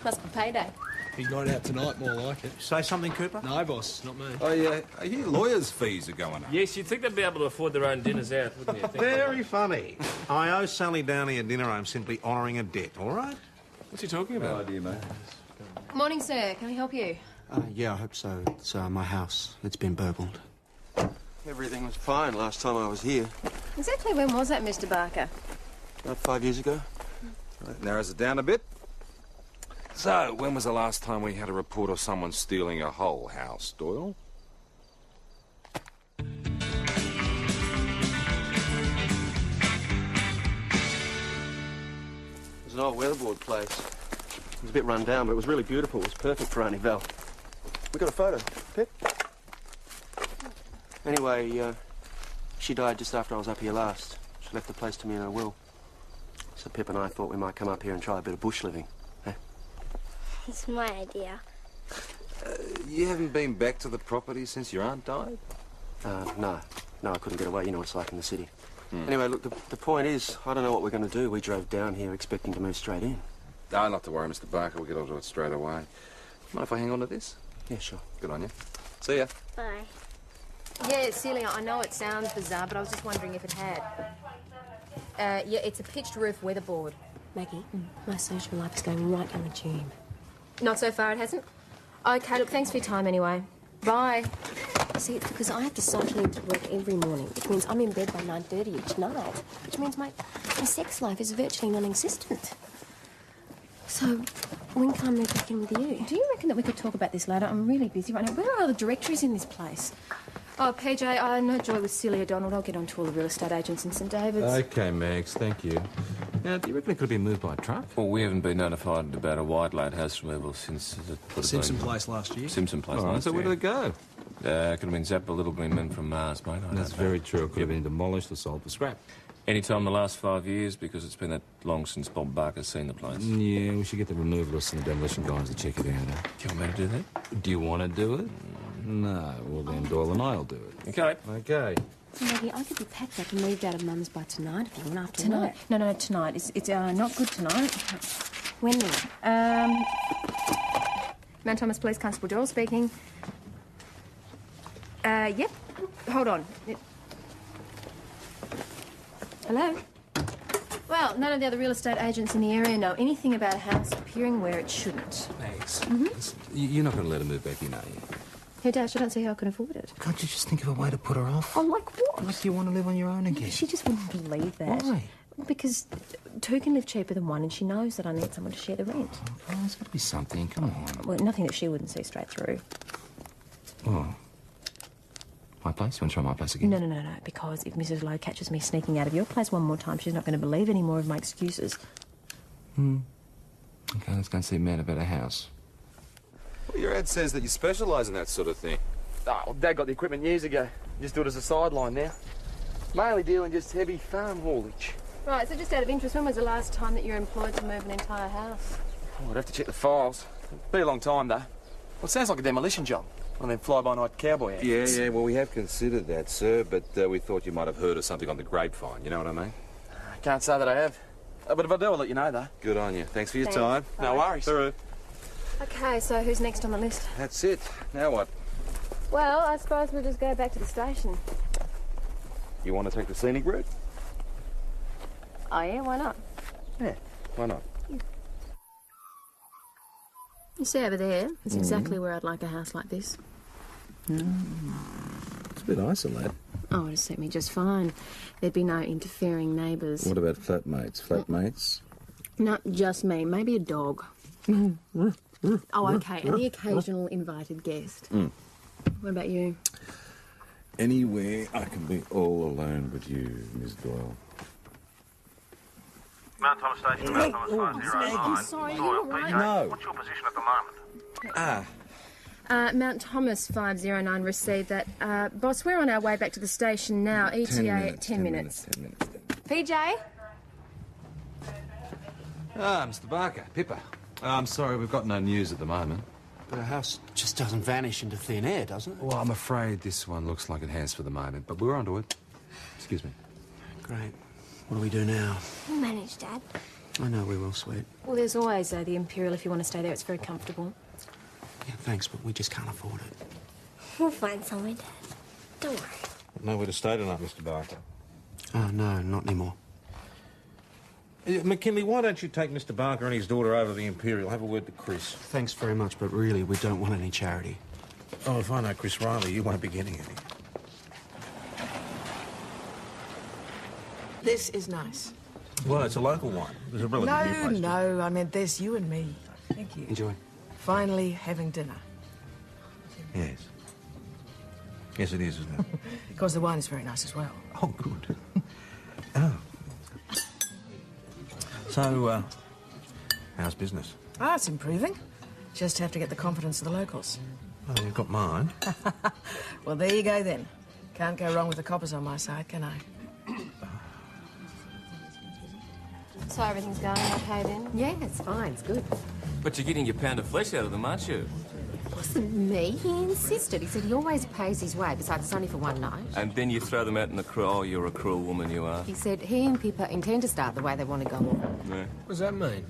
Must be payday. Big night out tonight, more like it. Say something, Cooper? No, boss, not me. I hear lawyers' fees are going up. Yes, you'd think they'd be able to afford their own dinners out, wouldn't you? Very funny. I owe Sally Downey a dinner. I'm simply honouring a debt, all right? What's he talking about? No idea, mate. Morning, sir. Can we help you? Yeah, I hope so. It's my house. It's been burgled. Everything was fine last time I was here. Exactly when was that, Mr. Barker? About 5 years ago. That narrows it down a bit. So, when was the last time we had a report of someone stealing a whole house, Doyle? It was an old weatherboard place. It was a bit run down, but it was really beautiful. It was perfect for Auntie Val. We got a photo. Pip? Anyway, she died just after I was up here last. She left the place to me in her will. So Pip and I thought we might come up here and try a bit of bush living. Eh? It's my idea. You haven't been back to the property since your aunt died? No. No, I couldn't get away. You know what it's like in the city. Anyway, look, the point is, I don't know what we're going to do. We drove down here expecting to move straight in. No, not to worry, Mr. Barker. We'll get onto it straight away. Mind if I hang on to this? Yeah, sure. Good on you. See ya. Bye. Yeah, Celia, I know it sounds bizarre, but I was just wondering if it had. Yeah, it's a pitched roof weatherboard. Maggie, my social life is going right down the tube. Not so far, it hasn't? Okay, look, thanks for your time anyway. Bye. See, it's because I have to cycle into work every morning, which means I'm in bed by 9:30 each night, which means my sex life is virtually non-existent. So, when can I move back in with you? Do you reckon that we could talk about this later? I'm really busy right now. Where are all the directories in this place? Oh, PJ, I know Joy with Celia Donald. I'll get on to all the real estate agents in St David's. OK, Max, thank you. Now, do you reckon it could have been moved by a truck? Well, we haven't been notified about a white lighthouse removal since... Simpson Place last year. Simpson Place All right, last so year. where did it go? Could have been zapped by little green men from Mars, mate. That's very true. It could have been demolished or sold for scrap. Any time in the last 5 years, because it's been that long since Bob Barker's seen the place. Yeah, we should get the removalists and the demolition guys to check it out. Do you want me to do that? Do you want to do it? No. Well, then Doyle and I'll do it. OK. OK. So, Maggie, I could be packed up and moved out of Mum's by tonight if you want after Tonight? work. No, tonight. It's not good tonight. When then? Mount Thomas Police Constable Doyle speaking. Yep. Hold on. Hello? Well, none of the other real estate agents in the area know anything about a house appearing where it shouldn't. Max, listen, you're not going to let her move back in, are you? Hey, Dash, I don't see how I can afford it. Can't you just think of a way to put her off? Oh, like what? Like you want to live on your own again? She just wouldn't believe that. Why? Because two can live cheaper than one, and she knows that I need someone to share the rent. Oh, there's got to be something. Come on. Well, nothing that she wouldn't see straight through. Oh. My place? You want to try my place again? No. Because if Mrs. Lowe catches me sneaking out of your place one more time, she's not going to believe any more of my excuses. OK, let's go and see a man about a house. Well, your ad says that you specialise in that sort of thing. Oh, well, Dad got the equipment years ago. Just do it as a sideline now. Mainly dealing just heavy farm haulage. Right, so just out of interest, when was the last time that you were employed to move an entire house? Oh, I'd have to check the files. Be a long time, though. Well, it sounds like a demolition job. One of them fly-by-night cowboy acts. Yeah, well, we have considered that, sir, but we thought you might have heard of something on the grapevine, you know what I mean? I can't say that I have. But if I do, I'll let you know, though. Good on you. Thanks for your Thanks. time. No worries. Through. Okay, so who's next on the list? That's it. Now what? Well, I suppose we'll just go back to the station. You want to take the scenic route? Oh, yeah, why not? Yeah, why not? You see over there? It's exactly where I'd like a house like this. It's a bit isolated. Oh, it'd suit me just fine. There'd be no interfering neighbours. What about flatmates? Flatmates? Not just me. Maybe a dog. Oh, okay. And the occasional invited guest. What about you? Anywhere I can be all alone with you, Miss Doyle. Mount Thomas Station, Mount Thomas 509. I'm sorry, you're all right. No. What's your position at the moment? Mount Thomas 509 received that. Boss, we're on our way back to the station now. ETA 10 minutes. 10 minutes. PJ? Ah, Mr. Barker, Pippa. I'm sorry, we've got no news at the moment. But a house just doesn't vanish into thin air, doesn't it? Well, I'm afraid this one looks like it has for the moment, but we're onto it. Excuse me. Great. What do we do now? We'll manage, Dad. I know we will, sweet. Well, there's always the Imperial if you want to stay there. It's very comfortable. Yeah, thanks, but we just can't afford it. We'll find somewhere, Dad. Don't worry. Nowhere to stay tonight, Mr. Barker. Oh, no, not anymore. McKinley, why don't you take Mr. Barker and his daughter over to the Imperial? Have a word to Chris. Thanks very much, but really, we don't want any charity. Oh, if I know Chris Riley, you won't be getting any. This is nice. Well, it's a local one. There's a relatively new place. No, I meant there's you and me. Thank you. Enjoy. Finally having dinner. Yes. Yes, it is, isn't it? Because the wine is very nice as well. Oh, good. Oh. So, how's business? Ah, it's improving. Just have to get the confidence of the locals. Oh, you've got mine. Well, there you go then. Can't go wrong with the coppers on my side, can I? So everything's going okay then? Yeah, it's fine. It's good. But you're getting your pound of flesh out of them, aren't you? Wasn't me. He insisted. He said he always pays his way. Besides, it's only for one night. And then you throw them out in the cruel. Oh, you're a cruel woman, you are. He said he and Pippa intend to start the way they want to go on. Yeah. What does that mean?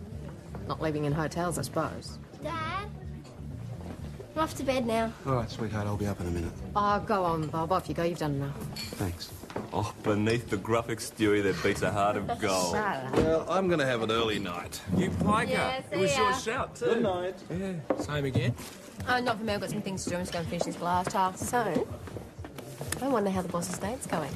Not living in hotels, I suppose. Dad? I'm off to bed now. All right, sweetheart, I'll be up in a minute. Oh, go on, Bob. Off you go. You've done enough. Thanks. Oh, beneath the gruff exterior there beats a heart of gold. Well, I'm going to have an early night. You piker. Yeah, It was see your ya. shout, too. Good night. Yeah. Same again? Not for me. I've got some things to do. I'm just going to finish this glass task. So, I wonder how the boss's date's going.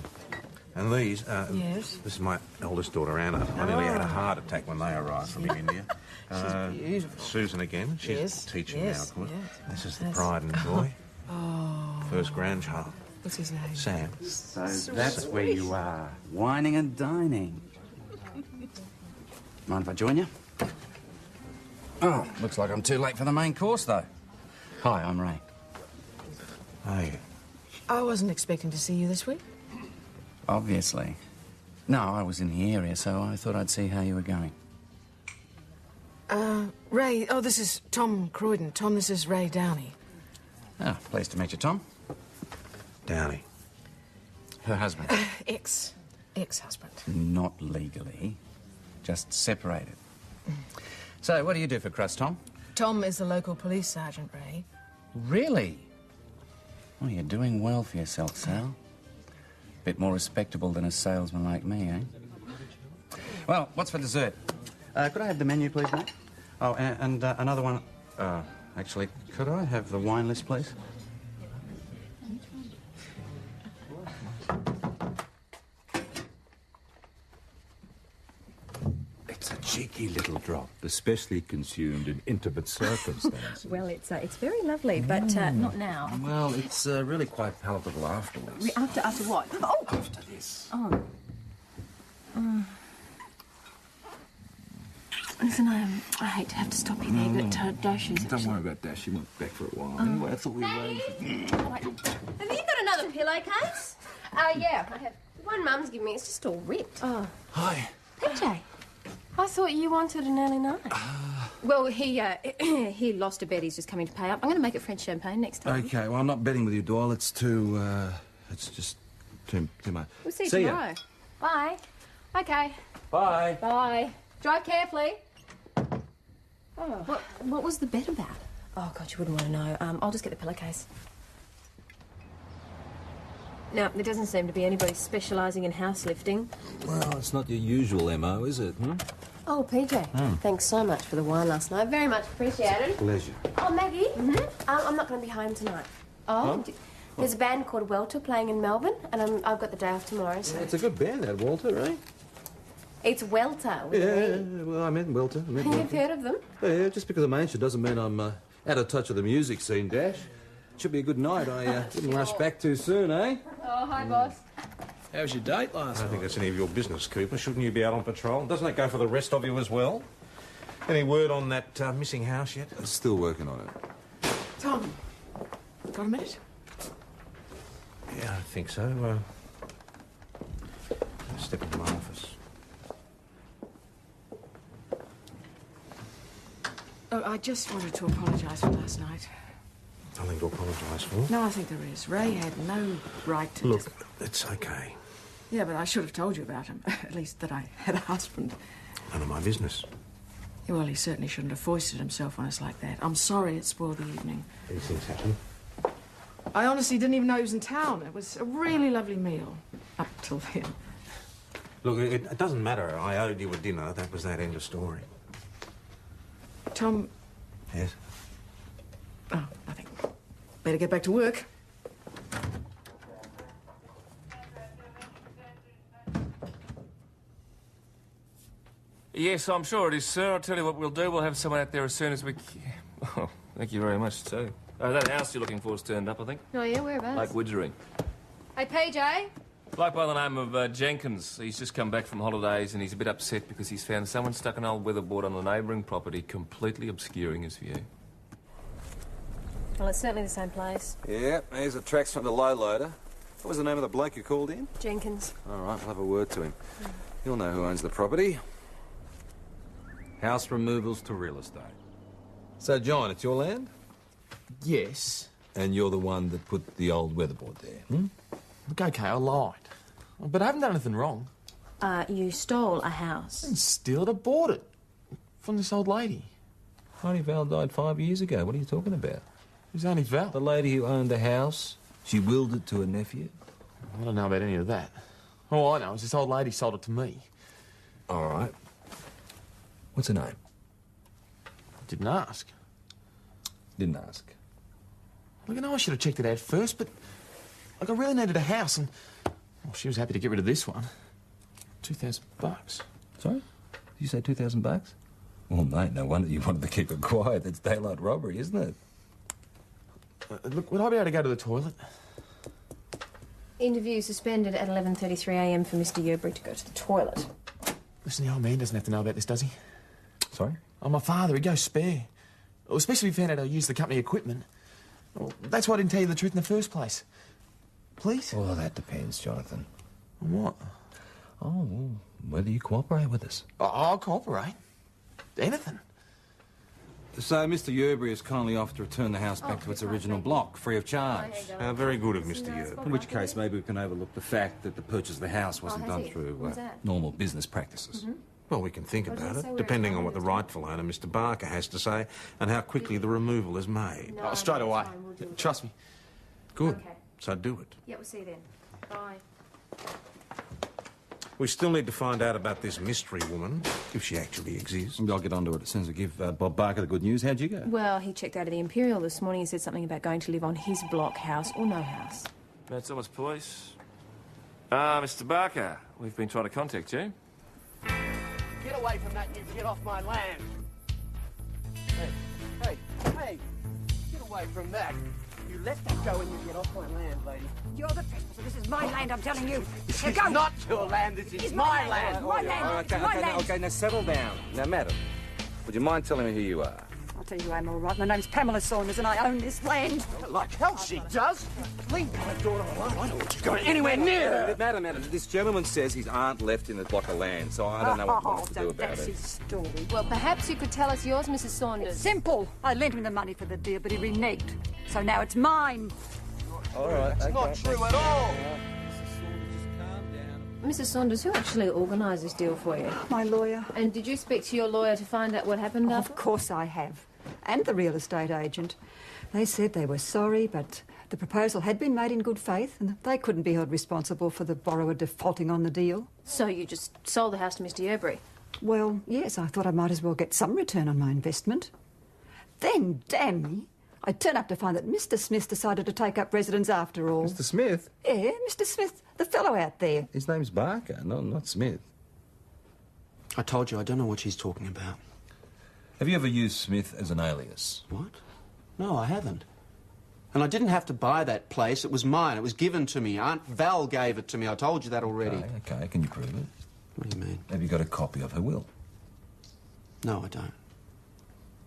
And these, Yes? this is my eldest daughter, Anna. I nearly had a heart attack when they arrived from India. She's beautiful. Susan again. She's Yes, teaching yes, now, of course. yes. This is the Yes. pride and joy. Oh. First grandchild. What's his name? Sam. So that's where you are, whining and dining. Mind if I join you? Oh, looks like I'm too late for the main course, though. Hi, I'm Ray. Hey. I wasn't expecting to see you this week. Obviously. No, I was in the area, so I thought I'd see how you were going. Ray, oh, this is Tom Croydon. Tom, this is Ray Downey. Ah, pleased to meet you, Tom. Downey. Her husband. Ex-husband. Not legally, just separated. So, what do you do for crust, Tom? Tom is the local police sergeant, Ray. Really? Oh, you're doing well for yourself, Sal. Bit more respectable than a salesman like me, eh? Well, what's for dessert? Could I have the menu, please, mate? Oh, and another one. Actually, could I have the wine list, please? It's a cheeky little drop, especially consumed in intimate circumstances. Well, it's very lovely, but not now. Well, it's really quite palatable afterwards. After what? Oh! After this. Oh. Listen, I hate to have to stop you there, but Dash is... Don't worry about Dash. She went back for a while. Anyway, I thought we arranged... Have you got another pillowcase? Yeah, I have. One Mum's given me. It's just all ripped. Oh. Hi. PJ, I thought you wanted an early night. Well, he lost a bet. He's just coming to pay up. I'm going to make it French champagne next time. Okay, well, I'm not betting with you, Doyle. It's too, it's just too much. We'll see you See ya. tomorrow. Bye. Okay. Bye. Bye. Drive carefully. Oh. What was the bet about? Oh, God, you wouldn't want to know. I'll just get the pillowcase. Now, there doesn't seem to be anybody specialising in house lifting. Well, it's not your usual MO, is it? Oh, PJ, thanks so much for the wine last night. Very much appreciated. Pleasure. Oh, Maggie, I'm not going to be home tonight. Oh? There's a band called Welter playing in Melbourne, and I've got the day off tomorrow, so... It's a good band, that Walter, right? It's Welter. With an E. Well, I meant Welter. You've heard of them? Yeah, just because I mentioned doesn't mean I'm out of touch with the music scene, Dash. Should be a good night. I didn't rush back too soon, eh? Oh, hi, boss. How was your date last I don't think that's any of your business, Cooper. Shouldn't you be out on patrol? Doesn't that go for the rest of you as well? Any word on that missing house yet? Still working on it. Tom, got a minute? Yeah, I think so. Step into my office. Oh, I just wanted to apologise for last night. Nothing to apologise for. No, I think there is. Ray had no right to... Look, it's okay. Yeah, but I should have told you about him. At least that I had a husband. None of my business. Well, he certainly shouldn't have foisted himself on us like that. I'm sorry it spoiled the evening. These things happen. I honestly didn't even know he was in town. It was a really lovely meal. Up till then. Look, it doesn't matter. I owed you a dinner. That was that, end of story. Tom... Yes? Oh, nothing. Better get back to work. Yes, I'm sure it is, sir. I'll tell you what we'll do. We'll have someone out there as soon as we can. Oh, thank you very much, too. That house you're looking for is turned up, I think. Oh, yeah? Whereabouts? Lake Widgering. Hey, PJ? Bloke by the name of Jenkins. He's just come back from holidays and he's a bit upset because he's found someone stuck an old weatherboard on the neighbouring property, completely obscuring his view. Well, it's certainly the same place. Yeah, here's the tracks from the low loader. What was the name of the bloke you called in? Jenkins. All right, we'll have a word to him. He'll know who owns the property. House removals to real estate. So, John, it's your land? Yes. And you're the one that put the old weatherboard there, hmm? Look, OK, I lied. But I haven't done anything wrong. You stole a house. I didn't steal it, I bought it. From this old lady. Auntie Val died 5 years ago. What are you talking about? Who's Auntie Val? The lady who owned the house. She willed it to her nephew. I don't know about any of that. All I know is this old lady sold it to me. All right. What's her name? I didn't ask. Didn't ask. Look, I know I should have checked it out first, but... Like, I really needed a house, and... Well, she was happy to get rid of this one. $2,000. Sorry? Did you say $2,000? Well, mate, no wonder you wanted to keep it quiet. That's daylight robbery, isn't it? Look, would I be able to go to the toilet? Interview suspended at 11:33 a.m. for Mr. Yerbury to go to the toilet. Listen, the old man doesn't have to know about this, does he? Sorry? Oh, my father, he'd go spare. Well, especially if he found out I used the company equipment. Well, that's why I didn't tell you the truth in the first place. Please? Well, that depends, Jonathan. On what? Oh, well, whether you cooperate with us. I'll cooperate. Anything. So, Mr. Yerbury has kindly offered to return the house back to its original block, free of charge. Very good of Mr. Yerbury. In which case, maybe we can overlook the fact that the purchase of the house wasn't done through normal business practices. Well, we can think about it, depending on what the rightful owner, Mr. Barker, has to say and how quickly the removal is made. Oh, straight away. Trust me. Good. Okay. So do it. Yeah, we'll see you then. Bye. We still need to find out about this mystery woman, if she actually exists. I'll get onto it as soon as we give Bob Barker the good news. How'd you go? Well, he checked out of the Imperial this morning. He said something about going to live on his block, house or no house. That's almost police. Mr. Barker, we've been trying to contact you. Get away from that, you get off my land. Hey, get away from that. You let that go and you get off my land, lady. You're the trespasser. This is my land, I'm telling you. This Now is go. not your land, this is my land. My land. It's my land. Okay, now settle down. Now, madam, would you mind telling me who you are? I'll tell you I'm all right. My name's Pamela Saunders and I own this land. Like hell she does. Leave my daughter alone. I know what you're going anywhere near her. Madam, this gentleman says his aunt left in the block of land, so I don't know what he wants to do about that's it. his story. Well, perhaps you could tell us yours, Mrs. Saunders. It's simple. I lent him the money for the deal, but he reneged. So now it's mine. All right, That's not true at all. Mrs. Saunders, who actually organised this deal for you? My lawyer. And did you speak to your lawyer to find out what happened after? Of course I have. And the real estate agent. They said they were sorry, but the proposal had been made in good faith and they couldn't be held responsible for the borrower defaulting on the deal. So you just sold the house to Mr. Yerbury? Well, yes, I thought I might as well get some return on my investment. Then, damn me, I turn up to find that Mr. Smith decided to take up residence after all. Mr. Smith? Yeah, Mr. Smith, the fellow out there. His name's Barker, not Smith. I told you, I don't know what she's talking about. Have you ever used Smith as an alias? What? No, I haven't. And I didn't have to buy that place. It was mine. It was given to me. Aunt Val gave it to me. I told you that already. Okay. Can you prove it? What do you mean? Have you got a copy of her will? No, I don't.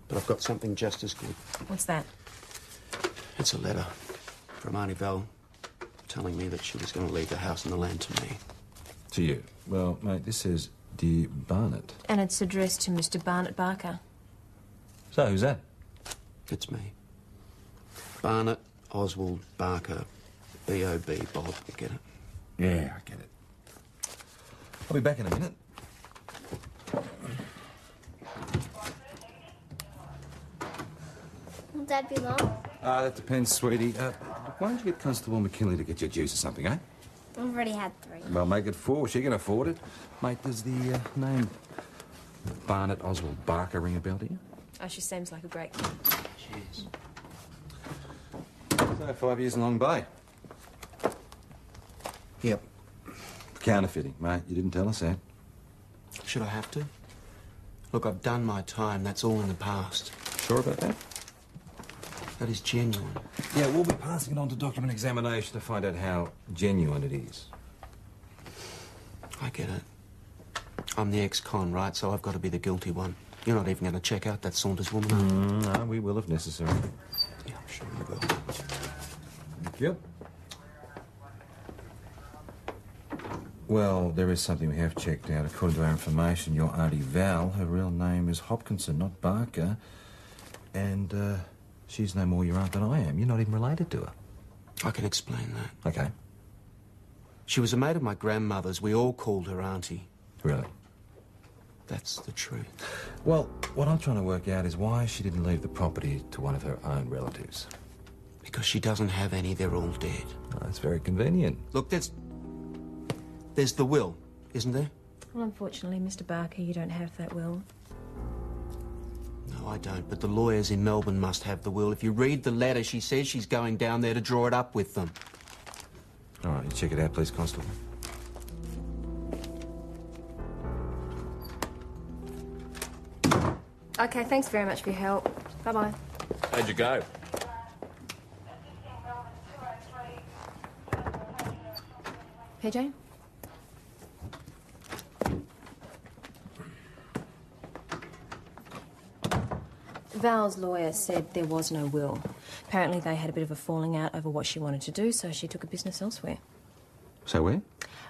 But I've got something just as good. What's that? It's a letter from Auntie Val telling me that she was going to leave the house and the land to me. To you? Well, mate, this says, Dear Barnett. And it's addressed to Mr. Barnett Barker. So, who's that? It's me. Barnett Oswald Barker. B.O.B. Bob. You get it? Yeah, I get it. I'll be back in a minute. Dad be long? That depends, sweetie. Why don't you get Constable McKinley to get you a juice or something, eh? I've already had 3. Well, make it 4. She can afford it. Mate, does the name Barnett Oswald Barker ring a bell to you? Oh, she seems like a great kid. Cheers. So, 5 years in Long Bay. Yep. Counterfeiting, mate. You didn't tell us that. Should I have to? Look, I've done my time. That's all in the past. Sure about that? That is genuine. Yeah, we'll be passing it on to document examination to find out how genuine it is. I get it. I'm the ex-con, right? So I've got to be the guilty one. You're not even going to check out that Saunders woman, are you? No, we will if necessary. Yeah, I'm sure you will. Thank you. Well, there is something we have checked out. According to our information, your Auntie Val, her real name is Hopkinson, not Barker. And, she's no more your aunt than I am. You're not even related to her. I can explain that. Okay. She was a mate of my grandmother's. We all called her Auntie. Really? That's the truth. Well, what I'm trying to work out is why she didn't leave the property to one of her own relatives. Because she doesn't have any. They're all dead. Oh, that's very convenient. Look, there's the will, isn't there? Well, unfortunately, Mr. Barker, you don't have that will. No, I don't, but the lawyers in Melbourne must have the will. If you read the letter, she says she's going down there to draw it up with them. All right, you check it out, please, Constable. Okay, thanks very much for your help. Bye-bye. How'd you go? PJ? Val's lawyer said there was no will. Apparently they had a bit of a falling out over what she wanted to do, so she took a business elsewhere. So where?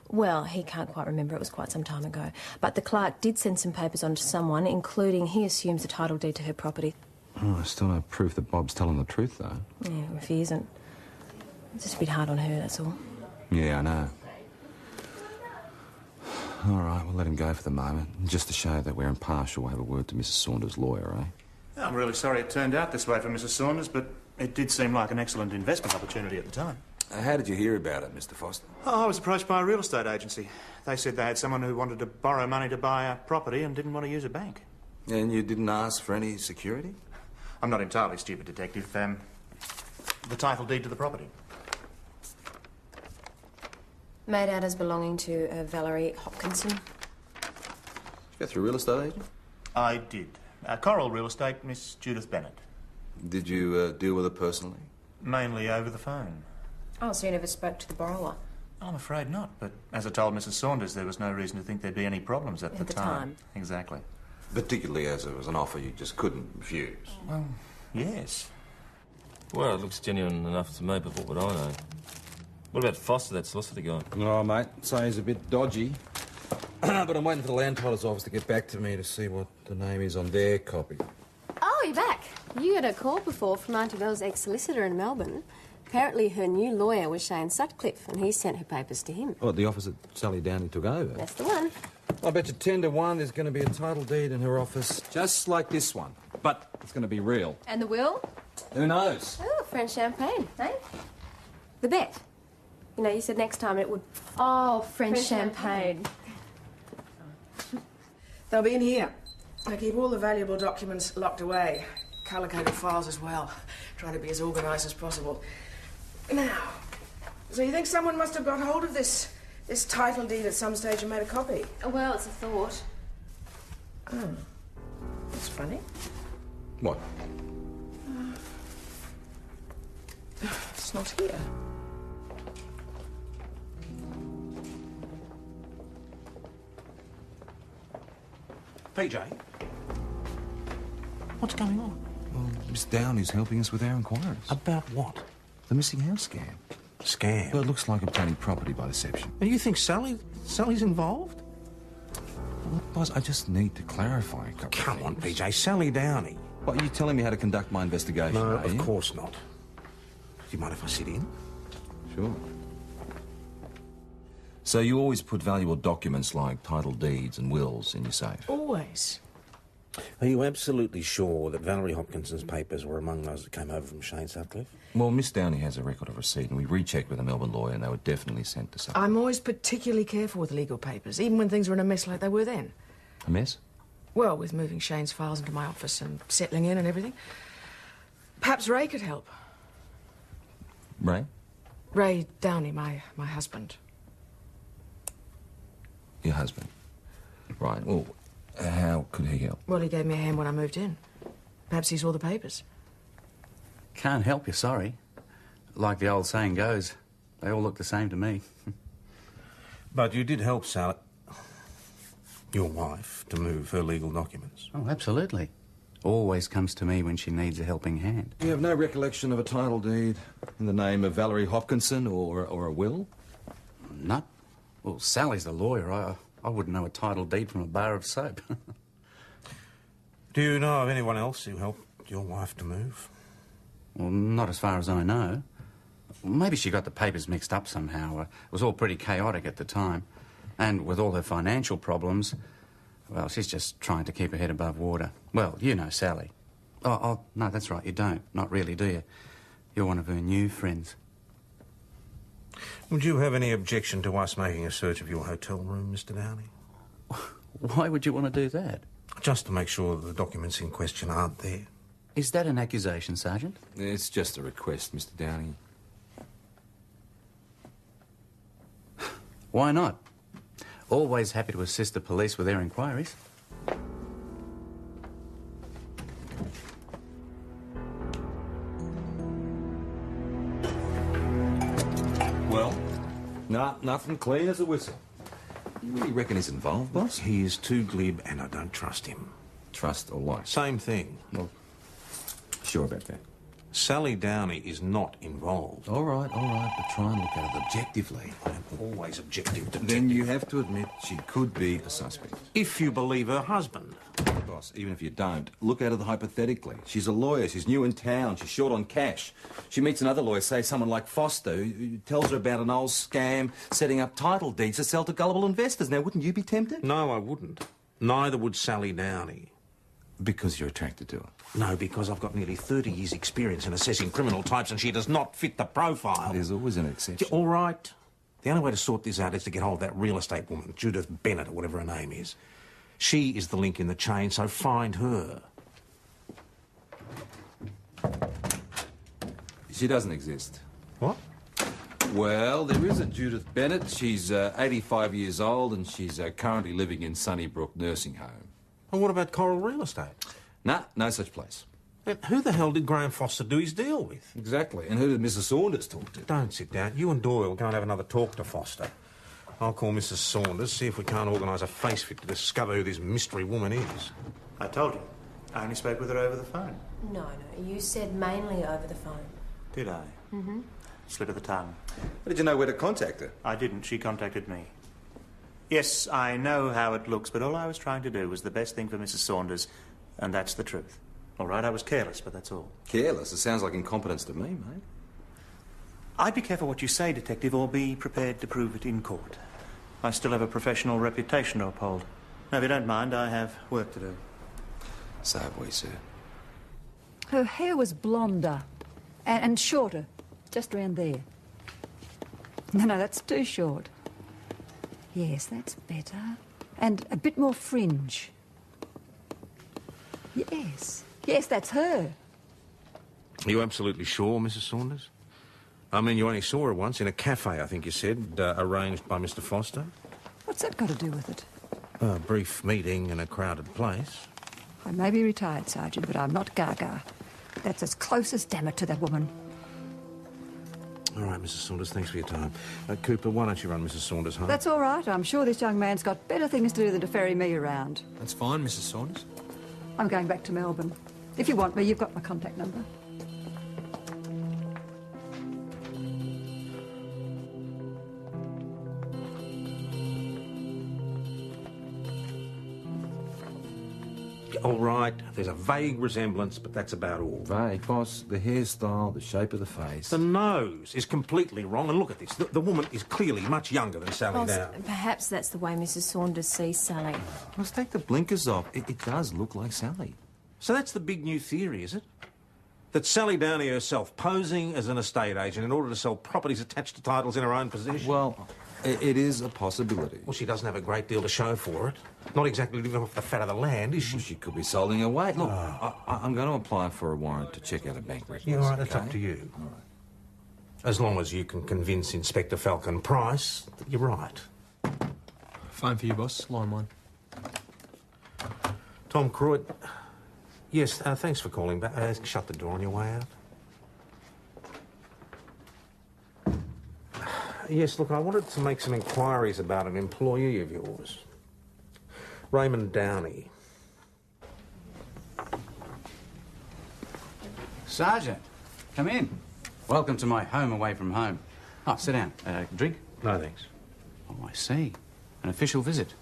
Well, he can't quite remember. It was quite some time ago. But the clerk did send some papers on to someone, including he assumes the title deed to her property. Oh, I still no proof that Bob's telling the truth, though. Yeah, if he isn't. It's just a bit hard on her, that's all. Yeah, I know. All right, we'll let him go for the moment. Just to show that we're impartial, we'll have a word to Mrs. Saunders' lawyer, eh? I'm really sorry it turned out this way for Mrs. Saunders, but it did seem like an excellent investment opportunity at the time. How did you hear about it, Mr. Foster? Oh, I was approached by a real estate agency. They said they had someone who wanted to borrow money to buy a property and didn't want to use a bank. And you didn't ask for any security? I'm not entirely stupid, Detective. The title deed to the property. Made out as belonging to Valerie Hopkinson. Did you go through a real estate agent? I did. Coral Real Estate, Miss Judith Bennett. Did you deal with her personally? Mainly over the phone. Oh, so you never spoke to the borrower? I'm afraid not, but as I told Mrs. Saunders, there was no reason to think there'd be any problems at the time. Exactly. Particularly as it was an offer you just couldn't refuse. Well, yes. Well, it looks genuine enough to me, but what would I know? What about Foster, that solicitor guy? Oh, mate, say he's a bit dodgy. But I'm waiting for the land titles office to get back to me to see what the name is on their copy. Oh, you're back. You got a call before from Auntie Belle's ex-solicitor in Melbourne. Apparently her new lawyer was Shane Sutcliffe, and he sent her papers to him. What, the office that Sally Downey took over? That's the one. I bet you 10 to 1 there's going to be a title deed in her office, just like this one. But it's going to be real. And the will? Who knows? Oh, French champagne, eh? The bet. You know, you said next time it would... Oh, French champagne. They'll be in here. I keep all the valuable documents locked away. Colour-coded files as well. Trying to be as organised as possible. Now, so you think someone must have got hold of this title deed at some stage and made a copy? Oh, well, it's a thought. Oh. That's funny. What? It's not here. PJ? What's going on? Well, Miss Downey's helping us with our inquiries. About what? The missing house scam. Scam? Well, it looks like obtaining property by deception. And you think Sally's involved? Well, boss, I just need to clarify a couple Come of on, things. PJ. Sally Downey. What, are you telling me how to conduct my investigation? No, are of you? course not. Do you mind if I sit in? Sure. So you always put valuable documents like title deeds and wills in your safe? Always. Are you absolutely sure that Valerie Hopkinson's papers were among those that came over from Shane Sutcliffe? Well, Miss Downey has a record of receipt, and we rechecked with a Melbourne lawyer, and they were definitely sent to Sutcliffe. I'm always particularly careful with legal papers, even when things are in a mess like they were then. A mess? Well, with moving Shane's files into my office and settling in and everything. Perhaps Ray could help. Ray? Ray Downey, my husband. Your husband? Right. Well, how could he help? Well, he gave me a hand when I moved in. Perhaps he saw the papers. Can't help you, sorry. Like the old saying goes, they all look the same to me. But you did help Sally, your wife, to move her legal documents. Oh, absolutely. Always comes to me when she needs a helping hand. You have no recollection of a title deed in the name of Valerie Hopkinson or a will? No. Well, Sally's the lawyer. I wouldn't know a title deed from a bar of soap. Do you know of anyone else who helped your wife to move? Well, not as far as I know. Maybe she got the papers mixed up somehow. It was all pretty chaotic at the time. And with all her financial problems, well, she's just trying to keep her head above water. Well, you know Sally. Oh, no, that's right, you don't. Not really, do you? You're one of her new friends. Would you have any objection to us making a search of your hotel room, Mr. Downey? Why would you want to do that? Just to make sure that the documents in question aren't there. Is that an accusation, Sergeant? It's just a request, Mr. Downey. Why not? Always happy to assist the police with their inquiries. Well? Nah, nothing clean as a whistle. You really reckon he's involved, boss? He is too glib and I don't trust him. Trust or what? Same thing. Well, sure about that. Sally Downey is not involved. All right, but try and look at it objectively. I'm always objective, detective. Then you have to admit she could be a suspect. If you believe her husband. Boss, even if you don't, look at it hypothetically. She's a lawyer, she's new in town, she's short on cash. She meets another lawyer, say someone like Foster, who tells her about an old scam setting up title deeds to sell to gullible investors. Now, wouldn't you be tempted? No, I wouldn't. Neither would Sally Downey. Because you're attracted to her? No, because I've got nearly 30 years' experience in assessing criminal types and she does not fit the profile. There's always an exception. All right. The only way to sort this out is to get hold of that real estate woman, Judith Bennett, or whatever her name is. She is the link in the chain, so find her. She doesn't exist. What? Well, there is a Judith Bennett. She's 85 years old and she's currently living in Sunnybrook Nursing Home. Well, what about Coral Real Estate? Nah, no such place. And who the hell did Graham Foster do his deal with? Exactly. And who did Mrs. Saunders talk to? Don't sit down. You and Doyle go and have another talk to Foster. I'll call Mrs. Saunders, see if we can't organise a face fit to discover who this mystery woman is. I told you. I only spoke with her over the phone. No, you said mainly over the phone. Did I? Mm-hmm. Slip of the tongue. Did you know where to contact her? I didn't. She contacted me. Yes, I know how it looks, but all I was trying to do was the best thing for Mrs. Saunders, and that's the truth. All right, I was careless, but that's all. Careless? It sounds like incompetence to me, mate. I'd be careful what you say, Detective, or be prepared to prove it in court. I still have a professional reputation to uphold. Now, if you don't mind, I have work to do. So have we, sir. Her hair was blonder and shorter, just around there. No, that's too short. Yes, that's better. And a bit more fringe. Yes, that's her. Are you absolutely sure, Mrs. Saunders? I mean, you only saw her once in a cafe, I think you said, arranged by Mr. Foster. What's that got to do with it? A brief meeting in a crowded place. I may be retired, Sergeant, but I'm not Gaga. That's as close as damn it to that woman. All right, Mrs. Saunders, thanks for your time. Cooper, why don't you run Mrs. Saunders home? That's all right. I'm sure this young man's got better things to do than to ferry me around. That's fine, Mrs. Saunders. I'm going back to Melbourne. If you want me, you've got my contact number. All right, there's a vague resemblance, but that's about all. Vague, boss. The hairstyle, the shape of the face. The nose is completely wrong, and look at this. The woman is clearly much younger than Sally Boss, now. perhaps that's the way Mrs. Saunders sees Sally. Let's take the blinkers off. It does look like Sally. So that's the big new theory, is it? That Sally Downey herself, posing as an estate agent in order to sell properties attached to titles in her own possession? Well, it is a possibility. Well, she doesn't have a great deal to show for it. Not exactly living off the fat of the land, is she? Well, she could be selling her weight. Look, I'm going to apply for a warrant to check out her bank records. Yeah, all right, that's up to you. All right. As long as you can convince Inspector Falcon Price that you're right. Phone for you, boss. Line 1. Tom Croyd. Yes, thanks for calling back. Shut the door on your way out. Yes, look, I wanted to make some inquiries about an employee of yours. Raymond Downey. Sergeant, come in. Welcome to my home away from home. Oh, sit down. Drink? No, thanks. Oh, I see. An official visit.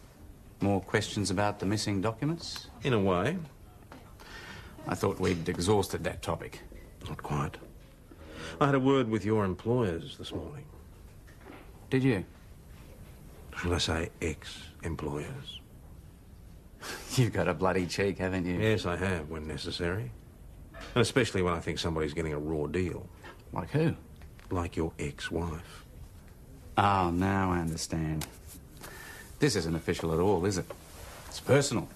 More questions about the missing documents? In a way. I thought we'd exhausted that topic. Not quite. I had a word with your employers this morning. Did you? Should I say ex-employers? You've got a bloody cheek, haven't you? Yes, I have, when necessary. And especially when I think somebody's getting a raw deal. Like who? Like your ex-wife. Oh, now I understand. This isn't official at all, is it? It's personal.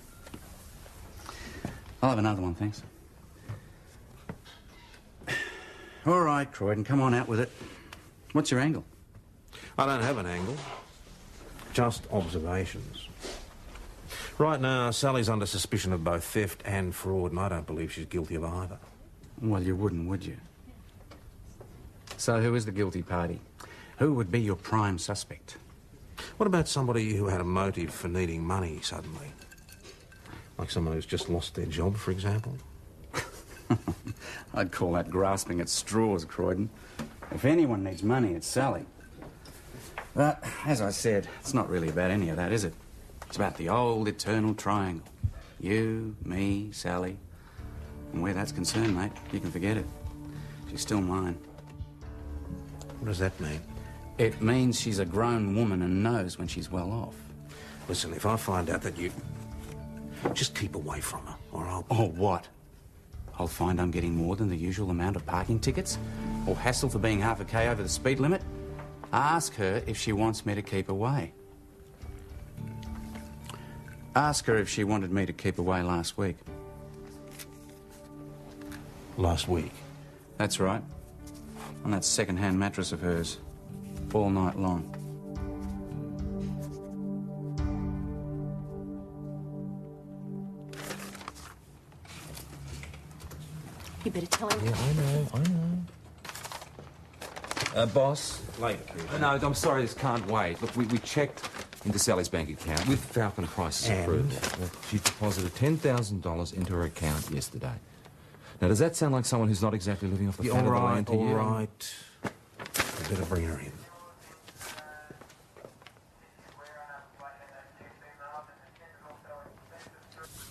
I'll have another one, thanks. All right, Croydon, come on out with it. What's your angle? I don't have an angle. Just observations. Right now, Sally's under suspicion of both theft and fraud, and I don't believe she's guilty of either. Well, you wouldn't, would you? So who is the guilty party? Who would be your prime suspect? What about somebody who had a motive for needing money suddenly? Like someone who's just lost their job, for example? I'd call that grasping at straws, Croydon. If anyone needs money, it's Sally. But, as I said, it's not really about any of that, is it? It's about the old eternal triangle. You, me, Sally. And where that's concerned, mate, you can forget it. She's still mine. What does that mean? It means she's a grown woman and knows when she's well off. Listen, if I find out that you... Just keep away from her, or I'll... Oh, what? I'll find I'm getting more than the usual amount of parking tickets? Or hassle for being half a K over the speed limit? Ask her if she wants me to keep away. Ask her if she wanted me to keep away last week. Last week? That's right. On that second-hand mattress of hers. All night long. You better tell him. Yeah, I know. Boss? Later, please. No, I'm sorry, this can't wait. Look, we checked into Sally's bank account with Falcon Price's approval. She deposited $10,000 into her account yesterday. Now, does that sound like someone who's not exactly living off the fat of the land to you? All right. I better bring her in.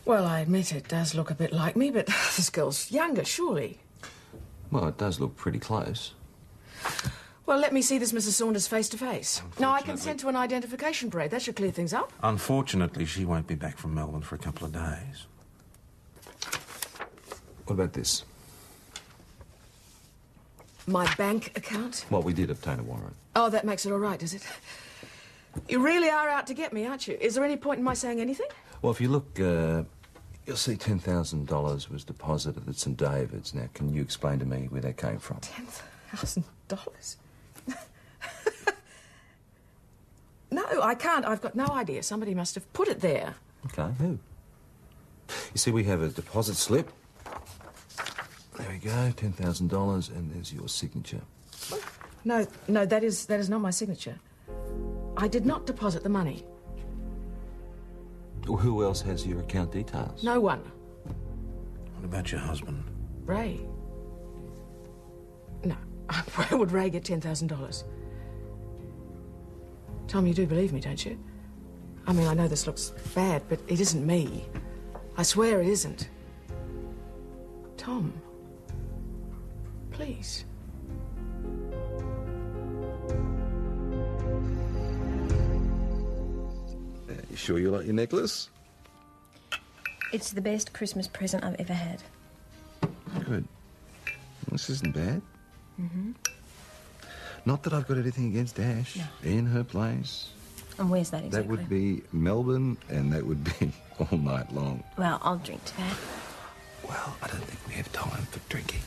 Well, I admit it does look a bit like me, but this girl's younger, surely. Well, it does look pretty close. Well, let me see this Mrs. Saunders face to face. Now, I consent to an identification parade. That should clear things up. Unfortunately, she won't be back from Melbourne for a couple of days. What about this? My bank account? Well, we did obtain a warrant. Oh, that makes it all right, does it? You really are out to get me, aren't you? Is there any point in my saying anything? Well, if you look, you'll see $10,000 was deposited at St David's. Now, can you explain to me where that came from? $10,000? No, I can't. I've got no idea. Somebody must have put it there. Okay, who? You see, we have a deposit slip. There we go, $10,000, and there's your signature. No, that is not my signature. I did not deposit the money. Well, who else has your account details? No one. What about your husband? Ray. No. Where would Ray get $10,000? Tom, you do believe me, don't you? I mean, I know this looks bad, but it isn't me. I swear it isn't. Tom, please. You sure you like your necklace? It's the best Christmas present I've ever had. Good. This isn't bad. Mm-hmm. Not that I've got anything against Ash. No. In her place. And where's that exactly? That would be Melbourne, and that would be all night long. Well, I'll drink to that. Well, I don't think we have time for drinking.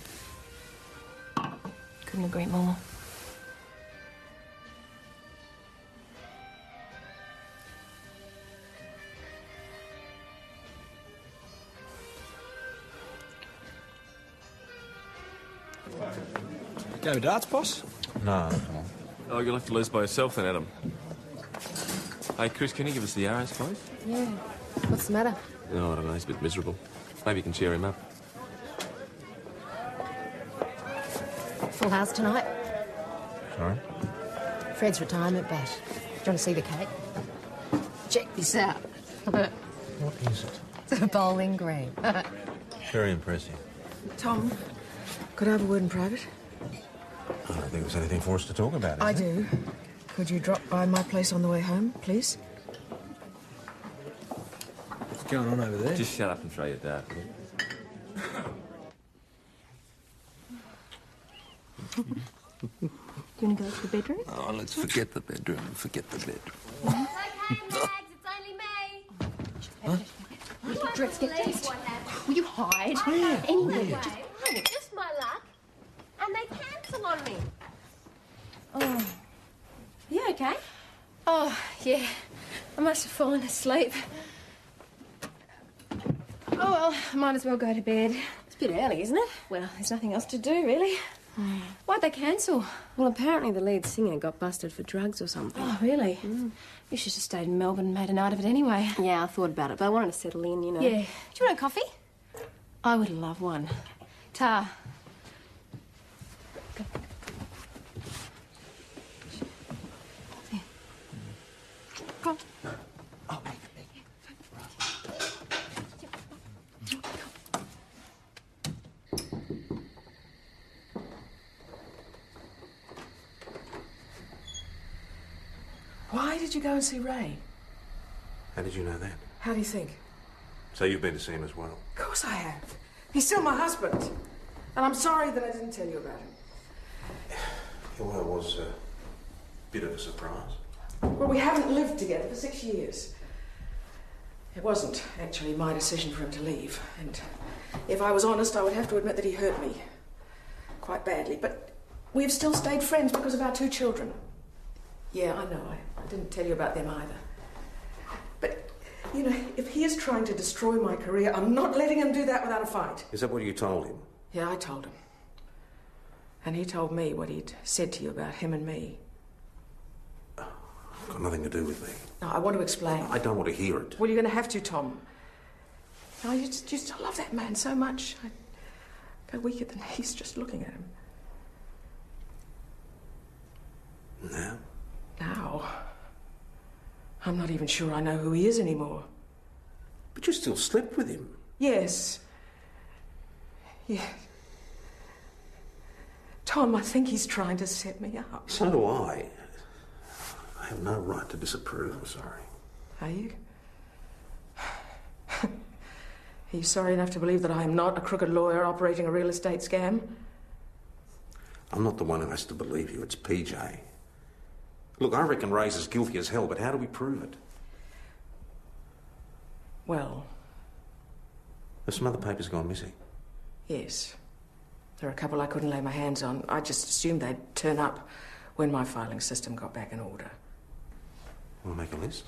Couldn't agree more. Go darts, boss? No. Oh, you'll have to lose by yourself then, Adam. Hey, Chris, can you give us the arrows, please? Yeah. What's the matter? No, I don't know. He's a bit miserable. Maybe you can cheer him up. Full house tonight. Sorry? Fred's retirement bash. Do you want to see the cake? Check this out. What is it? It's a bowling green. Very impressive. Tom, could I have a word in private? I don't think there's anything for us to talk about, is I there? do. Could you drop by my place on the way home, please? What's going on over there? Just shut up and throw your dart. Do you want to go to the bedroom? Oh, let's forget the bedroom. Forget the bedroom. Okay, relax, it's only me. Dress, get dressed. Will you hide? Where? Anywhere. Where? Just hide it. Just my luck. And they cancel on me. Oh. You okay? Oh, yeah. I must have fallen asleep. Oh, well, I might as well go to bed. It's a bit early, isn't it? Well, there's nothing else to do, really. Why'd they cancel? Well, apparently the lead singer got busted for drugs or something. Oh, really? You should have stayed in Melbourne and made a night of it anyway. Yeah, I thought about it, but I wanted to settle in, you know. Yeah. Do you want a coffee? I would love one. Ta. Go. Oh, Why did you go and see Ray? How did you know that? How do you think? So you've been to see him as well? Of course I have. He's still my husband. And I'm sorry that I didn't tell you about him. Well, it was a bit of a surprise. Well, we haven't lived together for 6 years. It wasn't actually my decision for him to leave. And if I was honest, I would have to admit that he hurt me. Quite badly. But we've still stayed friends because of our 2 children. Yeah, I know. I didn't tell you about them either. But, you know, if he is trying to destroy my career, I'm not letting him do that without a fight. Is that what you told him? Yeah, I told him. And he told me what he'd said to you about him and me. It's got nothing to do with me. No, I want to explain. I don't want to hear it. Well, you're going to have to, Tom. No, you just love that man so much. I go weak at the knees just looking at him. Now? Now? I'm not even sure I know who he is anymore. But you still slept with him? Yes. Yeah. Tom, I think he's trying to set me up. So do I. I have no right to disapprove, I'm sorry. Are you? Are you sorry enough to believe that I am not a crooked lawyer operating a real estate scam? I'm not the one who has to believe you, it's PJ. Look, I reckon Ray's as guilty as hell, but how do we prove it? Well... Have some other papers gone missing? Yes. There are a couple I couldn't lay my hands on. I just assumed they'd turn up when my filing system got back in order. We'll make a list.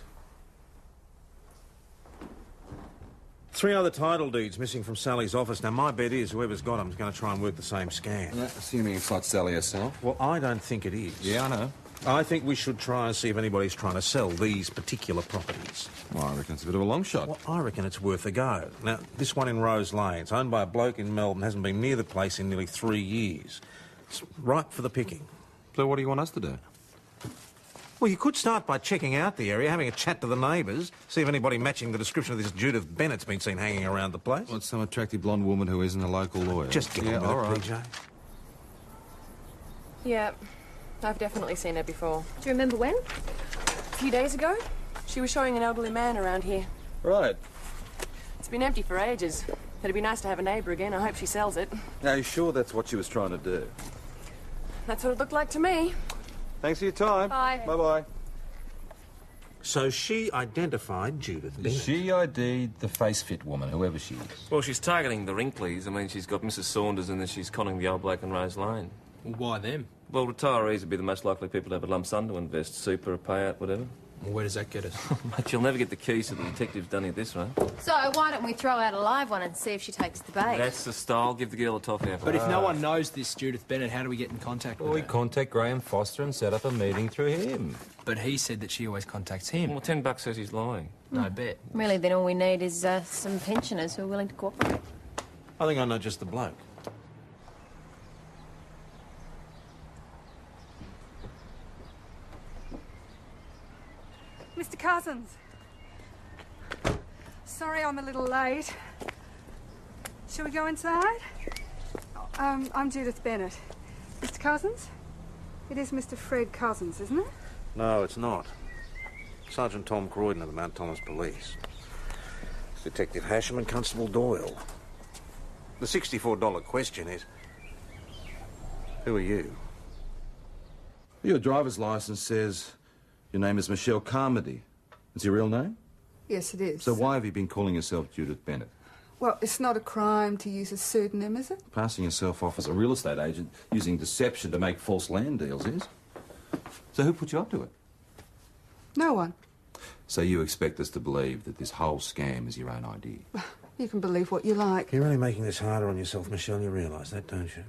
3 other title deeds missing from Sally's office. Now, my bet is whoever's got them is going to try and work the same scam. Assuming it's not Sally herself. Well, I don't think it is. Yeah, I know. I think we should try and see if anybody's trying to sell these particular properties. Well, I reckon it's a bit of a long shot. Well, I reckon it's worth a go. Now, this one in Rose Lane, it's owned by a bloke in Melbourne, hasn't been near the place in nearly 3 years. It's ripe for the picking. So what do you want us to do? Well, you could start by checking out the area, having a chat to the neighbours, see if anybody matching the description of this Judith Bennett's been seen hanging around the place. What's some attractive blonde woman who isn't a local lawyer? Just give me a minute, all right. PJ. Yeah, I've definitely seen her before. Do you remember when? A few days ago, she was showing an elderly man around here. Right. It's been empty for ages. It'd be nice to have a neighbour again. I hope she sells it. Are you sure that's what she was trying to do? That's what it looked like to me. Thanks for your time. Bye. Bye-bye. So she identified Judith Bennett. She ID'd the face-fit woman, whoever she is. Well, she's targeting the Wrinkleys. I mean, she's got Mrs. Saunders and then she's conning the old bloke in Rose Lane. Well, why them? Well, retirees would be the most likely people to have a lump sum to invest. Super, a payout, whatever. Well, where does that get us? Mate, you'll never get the keys to the detectives done at this rate. So why don't we throw out a live one and see if she takes the bait? That's the style. Give the girl a toffee apple. But if no one knows this Judith Bennett, how do we get in contact with We her? contact Graham Foster and set up a meeting through him. But he said that she always contacts him. Well, $10 says he's lying. No bet. Really, then all we need is some pensioners who are willing to cooperate. I think I know just the bloke. Mr. Cousins. Sorry I'm a little late. Shall we go inside? I'm Judith Bennett. Mr. Cousins? It is Mr. Fred Cousins, isn't it? No, it's not. Sergeant Tom Croydon of the Mount Thomas Police. Detective Hasham and Constable Doyle. The $64 question is, who are you? Your driver's licence says your name is Michelle Carmody. Is your real name? Yes, it is. So why have you been calling yourself Judith Bennett? Well, it's not a crime to use a pseudonym, is it? Passing yourself off as a real estate agent using deception to make false land deals is. So who put you up to it? No one. So you expect us to believe that this whole scam is your own idea? You can believe what you like. You're really making this harder on yourself, Michelle. You realise that, don't you?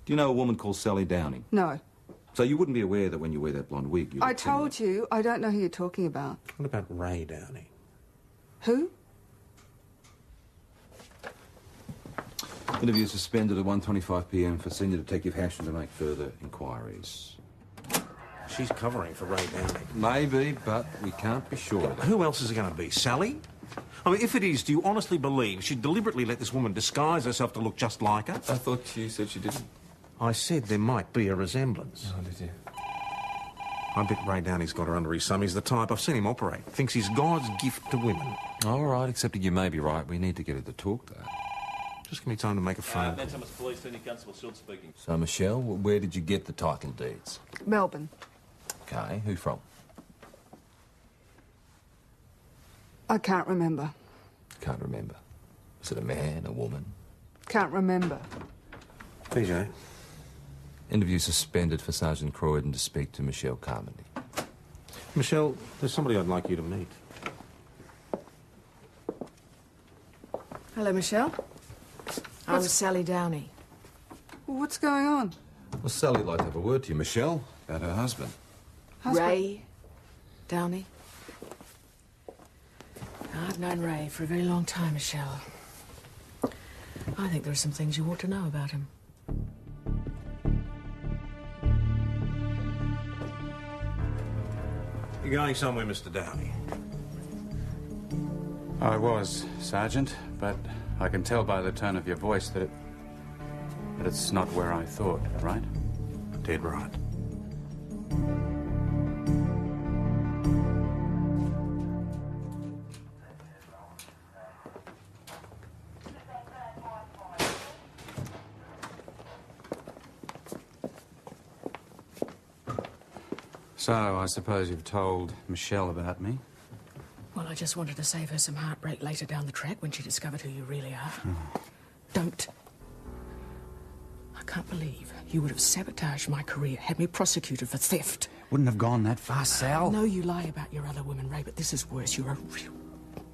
Do you know a woman called Sally Downing? No. So you wouldn't be aware that when you wear that blonde wig, you I look similar? told you, I don't know who you're talking about. What about Ray Downing? Who? Interview suspended at 1:25 p.m. for Senior Detective Hasham to make further inquiries. She's covering for Ray Downing. Maybe, but we can't be sure of that. Who else is it going to be? Sally? I mean, if it is, do you honestly believe she deliberately let this woman disguise herself to look just like her? I thought you said she didn't. I said there might be a resemblance. Oh, did you? I bet Ray Downey's got her under his thumb. He's the type. I've seen him operate. Thinks he's God's gift to women. All right, except that you may be right. We need to get her to talk, though. Just give me time to make a phone. Mount Thomas Police, Senior Constable Schultz speaking. So, Michelle, where did you get the title deeds? Melbourne. Okay, who from? I can't remember. Can't remember. Was it a man, a woman? Can't remember. PJ. Interview suspended for Sergeant Croydon to speak to Michelle Carmody. Michelle, there's somebody I'd like you to meet. Hello, Michelle. I'm Sally Downey. What's going on? Well, Sally would like to have a word to you, Michelle, about her husband. Ray Downey. I've known Ray for a very long time, Michelle. I think there are some things you ought to know about him. You're going somewhere, Mr. Downey. I was, Sergeant, but I can tell by the tone of your voice that it's not where I thought, right? Dead right. So, I suppose you've told Michelle about me? Well, I just wanted to save her some heartbreak later down the track when she discovered who you really are. Don't. I can't believe you would have sabotaged my career, had me prosecuted for theft. Wouldn't have gone that far, Sal. I know you lie about your other women, Ray, but this is worse. You're a real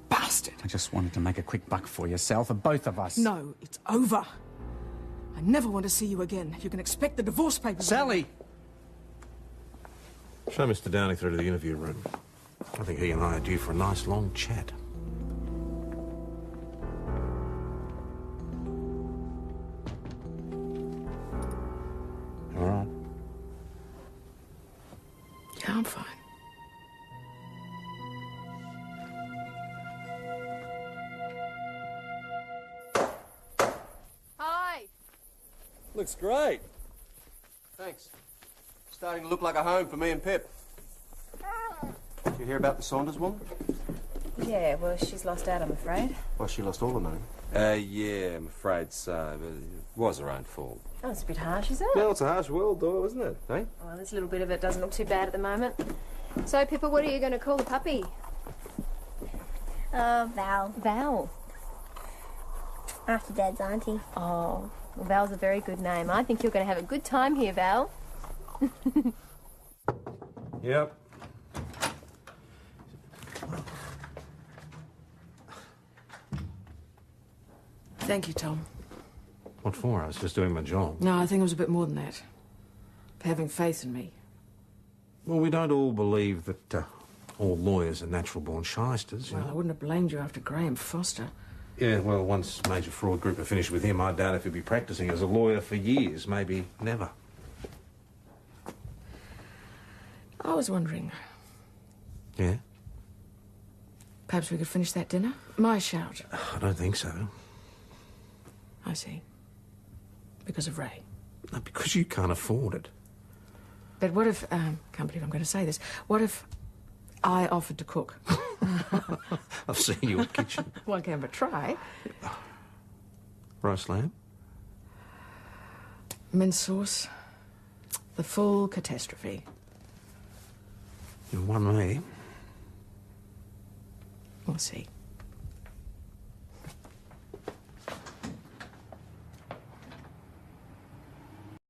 bastard. I just wanted to make a quick buck for you, Sal, for both of us. No, it's over. I never want to see you again. You can expect the divorce papers. Sally! Show Mr. Downey through to the interview room. I think he and I are due for a nice long chat. All right. Looks great. Thanks. Starting to look like a home for me and Pip. Did you hear about the Saunders woman? Yeah, well, she's lost out, I'm afraid. Well, she lost all the money. Yeah, I'm afraid so, but it was her own fault. Oh, it's a bit harsh, isn't it? Well, it's a harsh world, Doyle, isn't it, eh? Well, this little bit of it doesn't look too bad at the moment. So, Pippa, what are you going to call the puppy? Val. Val. After Dad's auntie. Oh, well, Val's a very good name. I think you're going to have a good time here, Val. Yep. Thank you, Tom. What for? I was just doing my job. No, I think it was a bit more than that. Having faith in me. Well, we don't all believe that all lawyers are natural-born shysters, you Well, I know. wouldn't have blamed you after Graham Foster. Yeah, well, once Major Fraud Group are finished with him, I doubt if he'd be practising as a lawyer for years, maybe never. I was wondering, Yeah? perhaps we could finish that dinner? My shout. I don't think so. I see. Because of Ray. No, because you can't afford it. But what if, can't believe I'm going to say this, what if I offered to cook? I've seen you in the kitchen. One can but try. Roast lamb? Mint sauce. The full catastrophe. You won me. We'll see.